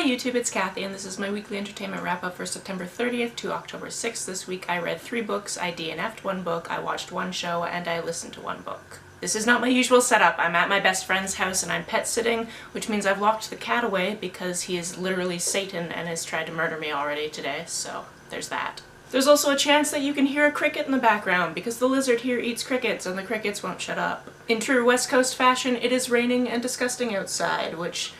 YouTube, it's Kathy, and this is my weekly entertainment wrap-up for September 30th to October 6th. This week I read 3 books, I DNF'd 1 book, I watched 1 show, and I listened to 1 book. This is not my usual setup. I'm at my best friend's house and I'm pet sitting, which means I've locked the cat away because he is literally Satan and has tried to murder me already today, so there's that. There's also a chance that you can hear a cricket in the background because the lizard here eats crickets and the crickets won't shut up. In true West Coast fashion, it is raining and disgusting outside, which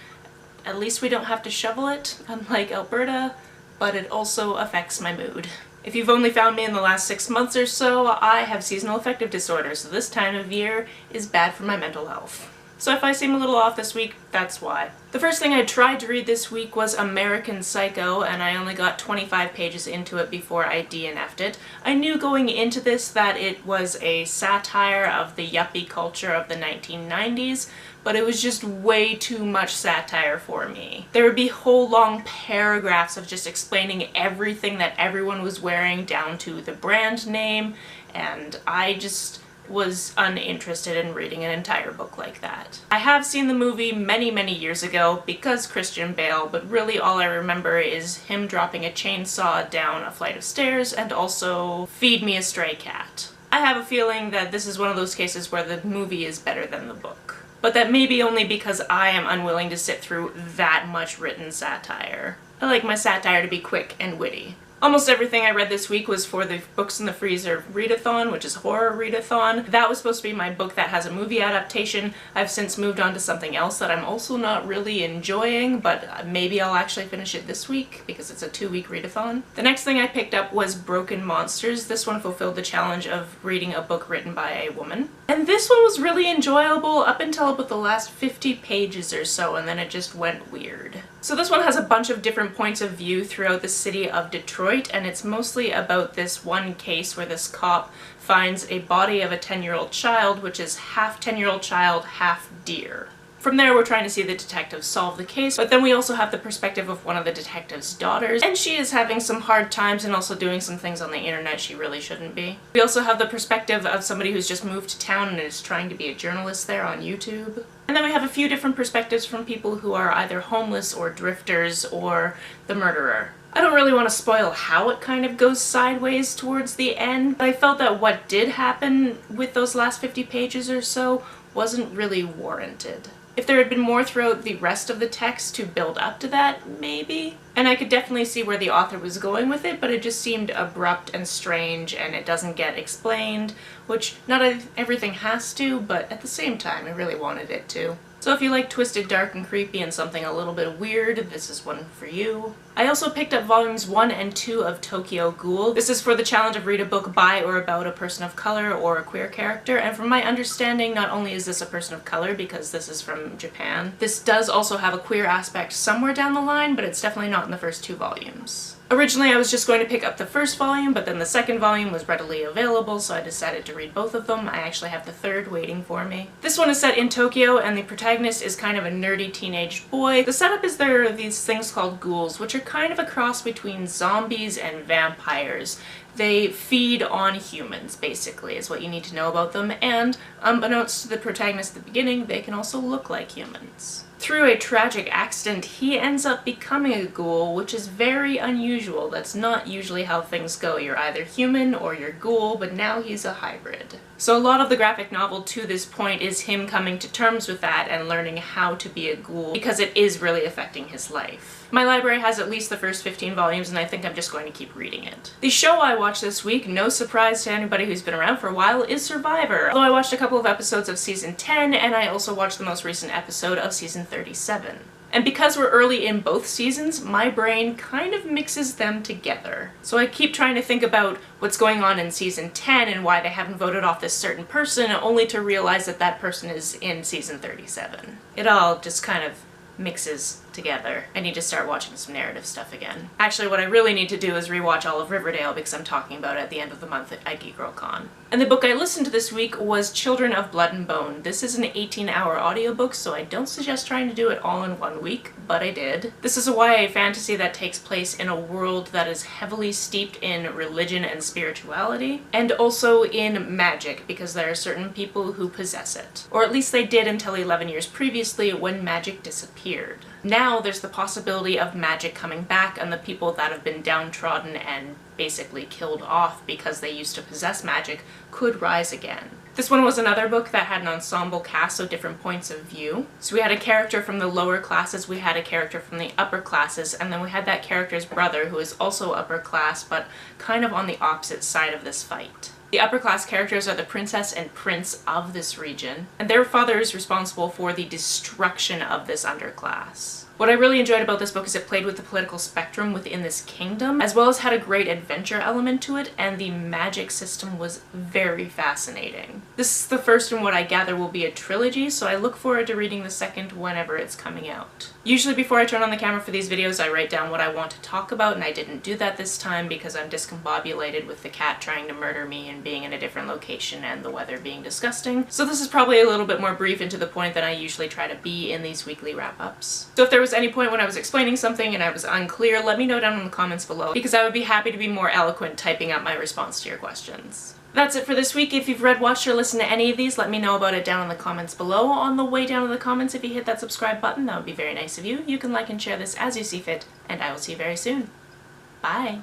at least we don't have to shovel it, unlike Alberta, but it also affects my mood. If you've only found me in the last 6 months or so, I have seasonal affective disorder, so this time of year is bad for my mental health. So if I seem a little off this week, that's why. The first thing I tried to read this week was American Psycho, and I only got 25 pages into it before I DNF'd it. I knew going into this that it was a satire of the yuppie culture of the 1990s, but it was just way too much satire for me. There would be whole long paragraphs of just explaining everything that everyone was wearing down to the brand name, and I just was uninterested in reading an entire book like that. I have seen the movie many years ago because Christian Bale, but really all I remember is him dropping a chainsaw down a flight of stairs and also Feed Me a Stray Cat. I have a feeling that this is one of those cases where the movie is better than the book. But that may be only because I am unwilling to sit through that much written satire. I like my satire to be quick and witty. Almost everything I read this week was for the Books in the Freezer readathon, which is horror readathon. That was supposed to be my book that has a movie adaptation. I've since moved on to something else that I'm also not really enjoying, but maybe I'll actually finish it this week because it's a 2-week readathon. The next thing I picked up was Broken Monsters. This one fulfilled the challenge of reading a book written by a woman. And this one was really enjoyable up until about the last 50 pages or so, and then it just went weird. So this one has a bunch of different points of view throughout the city of Detroit, and it's mostly about this one case where this cop finds a body of a 10-year-old child, which is half 10-year-old child, half deer. From there, we're trying to see the detective solve the case, but then we also have the perspective of one of the detective's daughters, and she is having some hard times and also doing some things on the internet she really shouldn't be. We also have the perspective of somebody who's just moved to town and is trying to be a journalist there on YouTube. And then we have a few different perspectives from people who are either homeless or drifters or the murderer. I don't really want to spoil how it kind of goes sideways towards the end, but I felt that what did happen with those last 50 pages or so wasn't really warranted. If there had been more throughout the rest of the text to build up to that, maybe. And I could definitely see where the author was going with it, but it just seemed abrupt and strange and it doesn't get explained, which not everything has to, but at the same time I really wanted it to. So if you like twisted, dark, and creepy and something a little bit weird, this is one for you. I also picked up volumes 1 and 2 of Tokyo Ghoul. This is for the challenge of read a book by or about a person of color or a queer character, and from my understanding, not only is this a person of color because this is from Japan, this does also have a queer aspect somewhere down the line, but it's definitely not in the first 2 volumes. Originally I was just going to pick up the first volume, but then the second volume was readily available, so I decided to read both of them. I actually have the third waiting for me. This one is set in Tokyo, and the protagonist is kind of a nerdy teenage boy. The setup is there are these things called ghouls, which are kind of a cross between zombies and vampires. They feed on humans, basically, is what you need to know about them, and unbeknownst to the protagonist at the beginning, they can also look like humans. Through a tragic accident, he ends up becoming a ghoul, which is very unusual. That's not usually how things go. You're either human or you're ghoul, but now he's a hybrid. So a lot of the graphic novel to this point is him coming to terms with that and learning how to be a ghoul, because it is really affecting his life. My library has at least the first 15 volumes, and I think I'm just going to keep reading it. The show I watched this week, no surprise to anybody who's been around for a while, is Survivor. Although I watched a couple of episodes of season 10, and I also watched the most recent episode of season 37. And because we're early in both seasons, my brain kind of mixes them together. So I keep trying to think about what's going on in season 10 and why they haven't voted off this certain person, only to realize that that person is in season 37. It all just kind of mixes together. I need to start watching some narrative stuff again. Actually, what I really need to do is rewatch all of Riverdale because I'm talking about it at the end of the month at Geek Girl Con. And the book I listened to this week was Children of Blood and Bone. This is an 18-hour audiobook, so I don't suggest trying to do it all in 1 week, but I did. This is a YA fantasy that takes place in a world that is heavily steeped in religion and spirituality, and also in magic, because there are certain people who possess it. Or at least they did until 11 years previously when magic disappeared. Now there's the possibility of magic coming back, and the people that have been downtrodden and basically killed off because they used to possess magic could rise again. This one was another book that had an ensemble cast, so different points of view. So we had a character from the lower classes, we had a character from the upper classes, and then we had that character's brother who is also upper class, but kind of on the opposite side of this fight. The upper class characters are the princess and prince of this region, and their father is responsible for the destruction of this underclass. What I really enjoyed about this book is it played with the political spectrum within this kingdom, as well as had a great adventure element to it, and the magic system was very fascinating. This is the first in what I gather will be a trilogy, so I look forward to reading the second whenever it's coming out. Usually before I turn on the camera for these videos, I write down what I want to talk about, and I didn't do that this time because I'm discombobulated with the cat trying to murder me and being in a different location and the weather being disgusting. So this is probably a little bit more brief and to the point than I usually try to be in these weekly wrap-ups. So if there was any point when I was explaining something and I was unclear, let me know down in the comments below, because I would be happy to be more eloquent typing up my response to your questions. That's it for this week. If you've read, watched, or listened to any of these, let me know about it down in the comments below. On the way down in the comments, if you hit that subscribe button, that would be very nice of you. You can like and share this as you see fit, and I will see you very soon. Bye!